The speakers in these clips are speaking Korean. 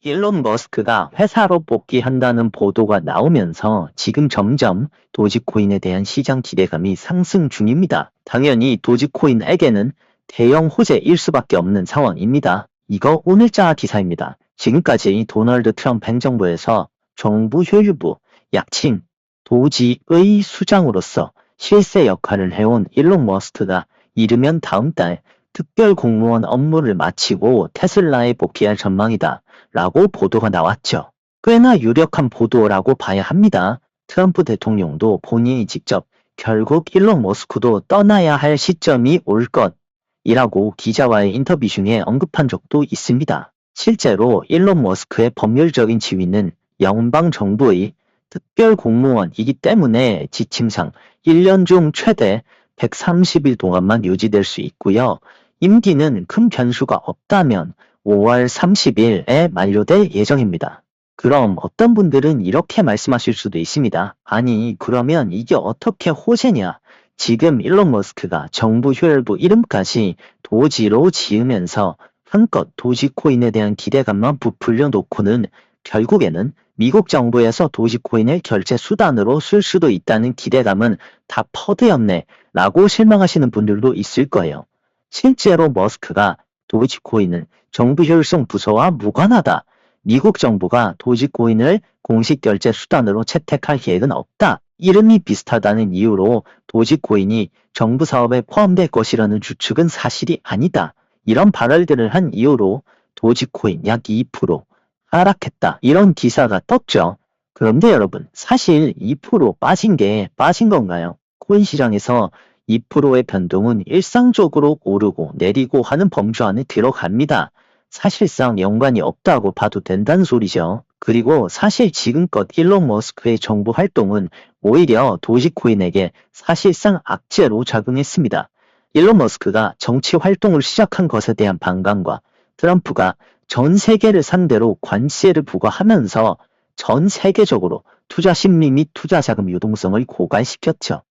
일론 머스크가 회사로 복귀한다는 보도가 나오면서 지금 점점 도지코인에 대한 시장 기대감이 상승 중입니다. 당연히 도지코인에게는 대형 호재일 수밖에 없는 상황입니다. 이거 오늘자 기사입니다. 지금까지 도널드 트럼프 행정부에서 정부 효율부, 약칭 도지의 수장으로서 실세 역할을 해온 일론 머스크가 이르면 다음 달 특별 공무원 업무를 마치고 테슬라에 복귀할 전망이다 라고 보도가 나왔죠. 꽤나 유력한 보도라고 봐야 합니다. 트럼프 대통령도 본인이 직접 결국 일론 머스크도 떠나야 할 시점이 올 것이라고 기자와의 인터뷰 중에 언급한 적도 있습니다. 실제로 일론 머스크의 법률적인 지위는 연방정부의 특별 공무원이기 때문에 지침상 1년 중 최대 130일 동안만 유지될 수 있고요. 임기는 큰 변수가 없다면 5월 30일에 만료될 예정입니다. 그럼 어떤 분들은 이렇게 말씀하실 수도 있습니다. 아니 그러면 이게 어떻게 호재냐? 지금 일론 머스크가 정부 효율부 이름까지 도지로 지으면서 한껏 도지코인에 대한 기대감만 부풀려 놓고는 결국에는 미국 정부에서 도지코인을 결제 수단으로 쓸 수도 있다는 기대감은 다 퍼드였네 라고 실망하시는 분들도 있을 거예요. 실제로 머스크가 도지코인은 정부 효율성 부서와 무관하다. 미국 정부가 도지코인을 공식 결제 수단으로 채택할 계획은 없다. 이름이 비슷하다는 이유로 도지코인이 정부 사업에 포함될 것이라는 추측은 사실이 아니다. 이런 발언들을 한 이유로 도지코인 약 2% 하락했다. 이런 기사가 떴죠. 그런데 여러분, 사실 2% 빠진 게 빠진 건가요? 코인 시장에서 2%의 변동은 일상적으로 오르고 내리고 하는 범주 안에 들어갑니다. 사실상 연관이 없다고 봐도 된다는 소리죠. 그리고 사실 지금껏 일론 머스크의 정부 활동은 오히려 도지코인에게 사실상 악재로 작용했습니다. 일론 머스크가 정치 활동을 시작한 것에 대한 반감과 트럼프가 전 세계를 상대로 관세를 부과하면서 전 세계적으로 투자 심리 및 투자 자금 유동성을 고갈시켰죠.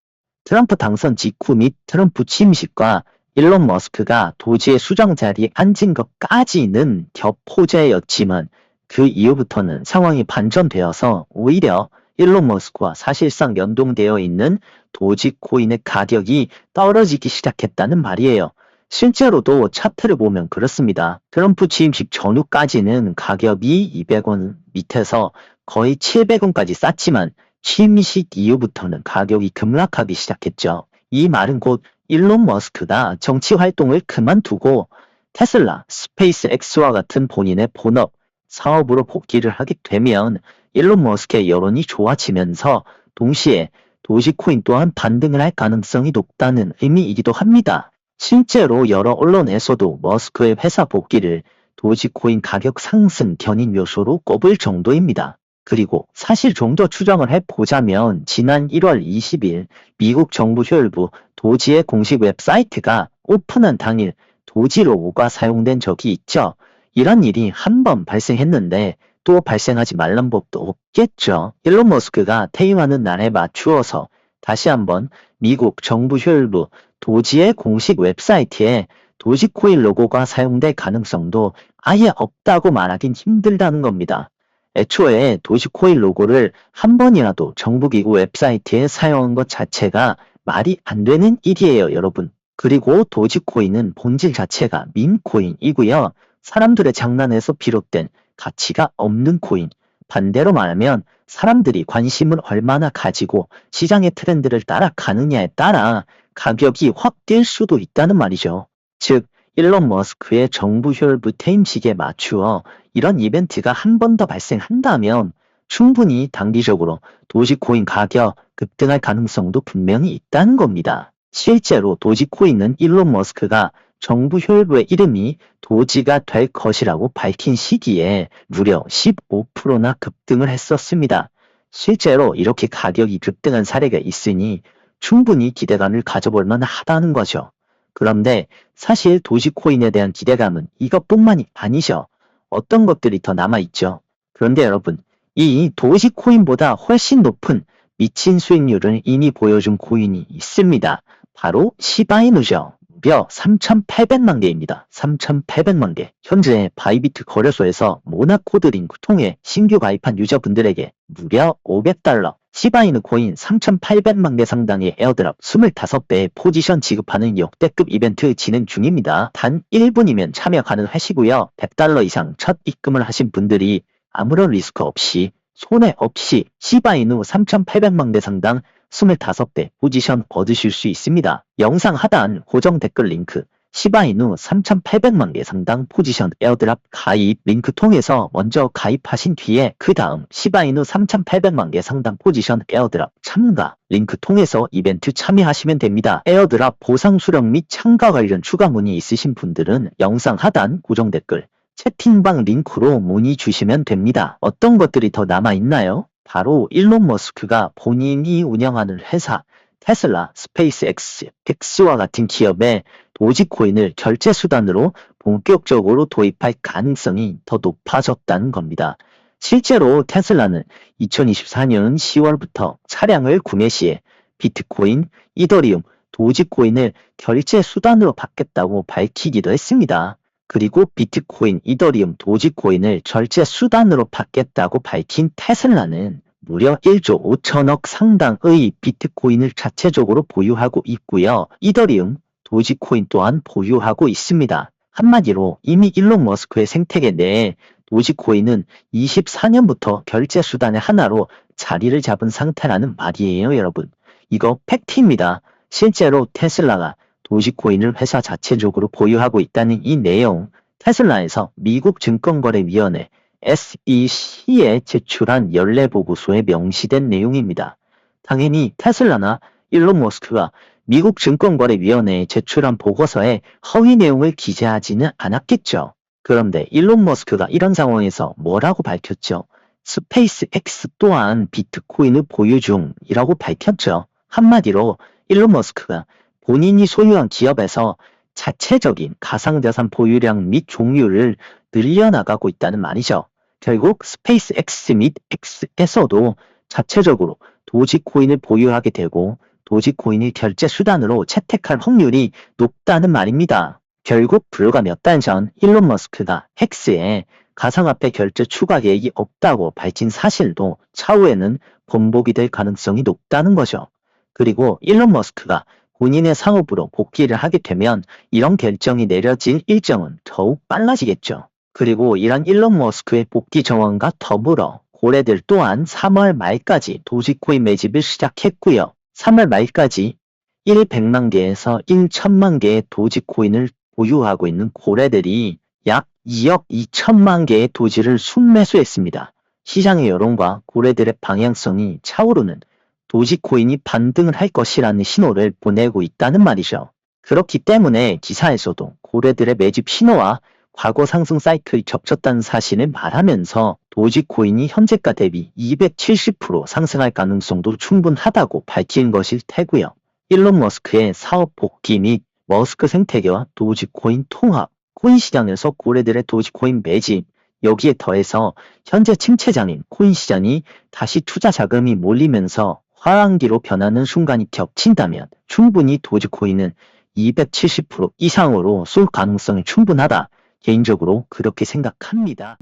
트럼프 당선 직후 및 트럼프 취임식과 일론 머스크가 도지의 수장 자리에 앉은 것까지는 겹호재였지만 그 이후부터는 상황이 반전되어서 오히려 일론 머스크와 사실상 연동되어 있는 도지코인의 가격이 떨어지기 시작했다는 말이에요. 실제로도 차트를 보면 그렇습니다. 트럼프 취임식 전후까지는 가격이 200원 밑에서 거의 700원까지 쌌지만 취임식 이후부터는 가격이 급락하기 시작했죠. 이 말은 곧 일론 머스크가 정치 활동을 그만두고 테슬라, 스페이스X와 같은 본인의 본업, 사업으로 복귀를 하게 되면 일론 머스크의 여론이 좋아지면서 동시에 도지코인 또한 반등을 할 가능성이 높다는 의미이기도 합니다. 실제로 여러 언론에서도 머스크의 회사 복귀를 도지코인 가격 상승 견인 요소로 꼽을 정도입니다. 그리고 사실 좀 더 추정을 해보자면 지난 1월 20일 미국 정부 효율부 도지의 공식 웹사이트가 오픈한 당일 도지 로고가 사용된 적이 있죠. 이런 일이 한 번 발생했는데 또 발생하지 말란 법도 없겠죠. 일론 머스크가 퇴임하는 날에 맞추어서 다시 한번 미국 정부 효율부 도지의 공식 웹사이트에 도지코인 로고가 사용될 가능성도 아예 없다고 말하긴 힘들다는 겁니다. 애초에 도지코인 로고를 한 번이라도 정부기구 웹사이트에 사용한 것 자체가 말이 안 되는 일이에요, 여러분. 그리고 도지코인은 본질 자체가 밈코인이고요. 사람들의 장난에서 비롯된 가치가 없는 코인. 반대로 말하면 사람들이 관심을 얼마나 가지고 시장의 트렌드를 따라가느냐에 따라 가격이 확 뛸 수도 있다는 말이죠. 즉, 일론 머스크의 정부 효율부 퇴임식에 맞추어 이런 이벤트가 한 번 더 발생한다면 충분히 단기적으로 도지코인 가격 급등할 가능성도 분명히 있다는 겁니다. 실제로 도지코인은 일론 머스크가 정부 효율부의 이름이 도지가 될 것이라고 밝힌 시기에 무려 15%나 급등을 했었습니다. 실제로 이렇게 가격이 급등한 사례가 있으니 충분히 기대감을 가져볼 만하다는 거죠. 그런데 사실 도지코인에 대한 기대감은 이것뿐만이 아니죠. 어떤 것들이 더 남아있죠. 그런데 여러분, 이 도지코인보다 훨씬 높은 미친 수익률을 이미 보여준 코인이 있습니다. 바로 시바이누죠. 무려 3,800만 개입니다. 3,800만 개. 현재 바이비트 거래소에서 모나코드 링크 통해 신규 가입한 유저분들에게 무려 $500, 시바이누 코인 3,800만 개 상당의 에어드랍 25배의 포지션 지급하는 역대급 이벤트 진행 중입니다. 단 1분이면 참여 가능하시고요. $100 이상 첫 입금을 하신 분들이 아무런 리스크 없이 손해 없이 시바이누 3,800만 개 상당 25배 포지션 얻으실 수 있습니다. 영상 하단 고정 댓글 링크 시바이누 3,800만 개 상당 포지션 에어드랍 가입 링크 통해서 먼저 가입하신 뒤에 그 다음 시바이누 3,800만 개 상당 포지션 에어드랍 참가 링크 통해서 이벤트 참여하시면 됩니다. 에어드랍 보상 수령 및 참가 관련 추가 문의 있으신 분들은 영상 하단 고정 댓글 채팅방 링크로 문의 주시면 됩니다. 어떤 것들이 더 남아있나요? 바로 일론 머스크가 본인이 운영하는 회사 테슬라, 스페이스X, 와 같은 기업의 도지코인을 결제 수단으로 본격적으로 도입할 가능성이 더 높아졌다는 겁니다. 실제로 테슬라는 2024년 10월부터 차량을 구매 시에 비트코인, 이더리움, 도지코인을 결제 수단으로 받겠다고 밝히기도 했습니다. 그리고 비트코인, 이더리움, 도지코인을 결제 수단으로 받겠다고 밝힌 테슬라는 무려 1조 5천억 상당의 비트코인을 자체적으로 보유하고 있고요. 이더리움, 도지코인 또한 보유하고 있습니다. 한마디로 이미 일론 머스크의 생태계 내에 도지코인은 24년부터 결제 수단의 하나로 자리를 잡은 상태라는 말이에요, 여러분. 이거 팩트입니다. 실제로 테슬라가 도지코인을 회사 자체적으로 보유하고 있다는 이 내용, 테슬라에서 미국 증권거래위원회 SEC에 제출한 연례보고서에 명시된 내용입니다. 당연히 테슬라나 일론 머스크가 미국 증권거래위원회에 제출한 보고서에 허위 내용을 기재하지는 않았겠죠. 그런데 일론 머스크가 이런 상황에서 뭐라고 밝혔죠? 스페이스X 또한 비트코인을 보유 중이라고 밝혔죠. 한마디로 일론 머스크가 본인이 소유한 기업에서 자체적인 가상자산 보유량 및 종류를 늘려나가고 있다는 말이죠. 결국 스페이스X 및 X에서도 자체적으로 도지코인을 보유하게 되고 도지코인을 결제 수단으로 채택할 확률이 높다는 말입니다. 결국 불과 몇 달 전 일론 머스크가 X에 가상화폐 결제 추가 계획이 없다고 밝힌 사실도 차후에는 번복이 될 가능성이 높다는 거죠. 그리고 일론 머스크가 본인의 사업으로 복귀를 하게 되면 이런 결정이 내려질 일정은 더욱 빨라지겠죠. 그리고 이런 일론 머스크의 복귀 정황과 더불어 고래들 또한 3월 말까지 도지코인 매집을 시작했고요. 3월 말까지 100만 개에서 1천만 개의 도지코인을 보유하고 있는 고래들이 약 2억 2천만 개의 도지를 순매수했습니다. 시장의 여론과 고래들의 방향성이 차오르는 도지코인이 반등을 할 것이라는 신호를 보내고 있다는 말이죠. 그렇기 때문에 기사에서도 고래들의 매집 신호와 과거 상승 사이클이 겹쳤다는 사실을 말하면서 도지코인이 현재가 대비 270% 상승할 가능성도 충분하다고 밝힌 것일 테고요. 일론 머스크의 사업 복귀 및 머스크 생태계와 도지코인 통합, 코인 시장에서 고래들의 도지코인 매집, 여기에 더해서 현재 침체장인 코인 시장이 다시 투자 자금이 몰리면서 화랑기로 변하는 순간이 겹친다면 충분히 도지코인은 270% 이상으로 쏠 가능성이 충분하다. 개인적으로 그렇게 생각합니다.